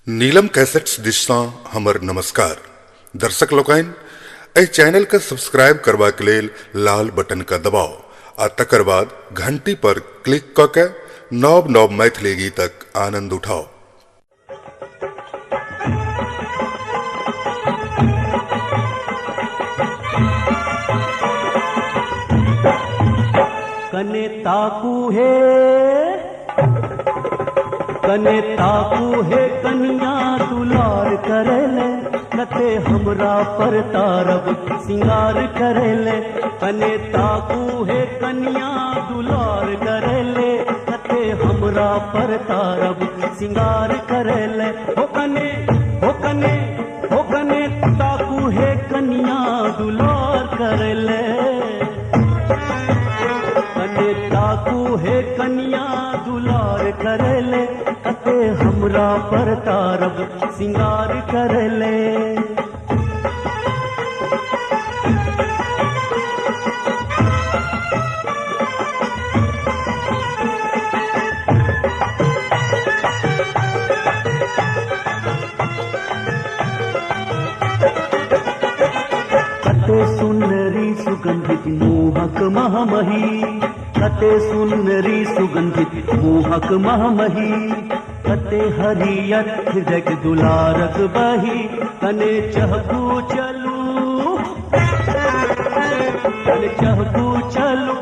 नीलम cassettes दिशा हमर नमस्कार दर्शक लोकन एहि चैनल के सब्सक्राइब करबा के लेल लाल बटन का दबाव आ तकर बाद घंटी पर क्लिक क के नव नव मैथिली गीतक आनंद उठाओ। कने ताकू है कन्या दुलार करेले कते हमरा पर तारब सिंगार करेले। कने ताकू है कन्या दुलार करेले कते हमरा पर तारब सिंगार करेले। हो कने ताकू है कन्या दुलार करेले। कने ताकू है कन्या दुलार करेले कते हमरा पर तारब सिंगार करेले। कते सुनरी सुगंधित मोहक महमही कते सुनरी सुगंधित मोहक महमही कते हरियर हृदय दुलारक बही। कने चहकू चलू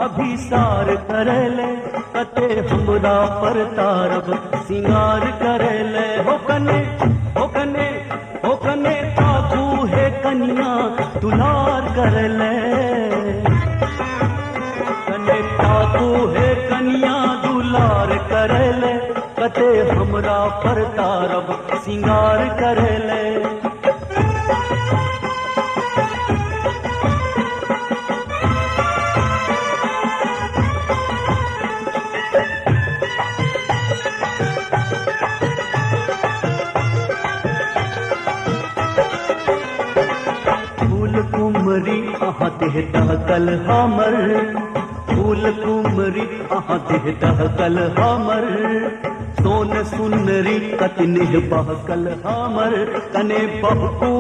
अभिसार करेले कते हमरा पर तारब सिंगार करेले। हो कने ताकू है कन्या दुलार करेले। कने ताकू है कन्या दुलार करेले कते हमरा पर तारब सिंगार करेले। फूल कुमरी अहाँ देह दहकल हमर फूल कुमरी अहाँ देह दहकल हमर। सोन सुनरी कतनिह बहकल हमर। कने बहकू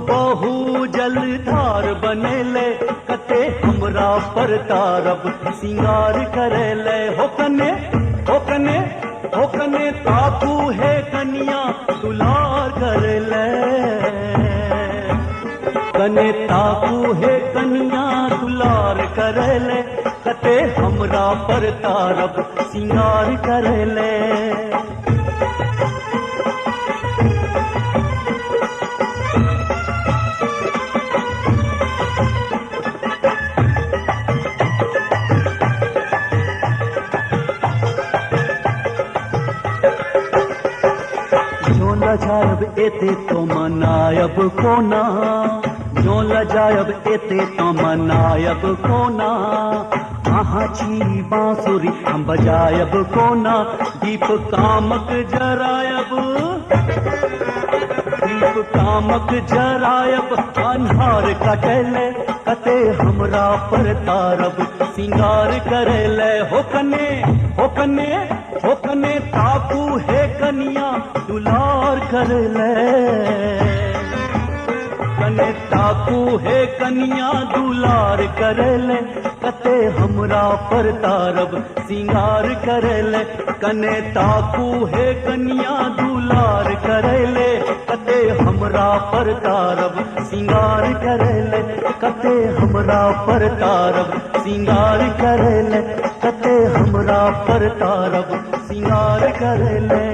बहू जलधार बनेले कते हमरा पर तारब सिंगार करेले। हो कने ताकू है कन्या दुलार करेले। कने ताकू है कन्या दुलार करेले कते हमरा पर तारब सिंगार करेले। जो लजायब एते तो मनायब कोना जो लजायब एते तो मनायब कोना। अहाँ छी बांसुरी हम बजायब कोना। दीप कामक जरायब अन्हार कटेले कते हमरा पर तारब सिंगार करेले। हो कने ताकू है कन्या दुलार करेले। कने ताकू है कन्या दुलार करेले कते हमरा पर तारब सिंगार करेले। कने ताकू है कन्या दुलार करेले कते हमरा पर तारब सिंगार करेले कते हमरा पर तारब सिंगार करेले कते हमरा पर तारब सिंगार करेले।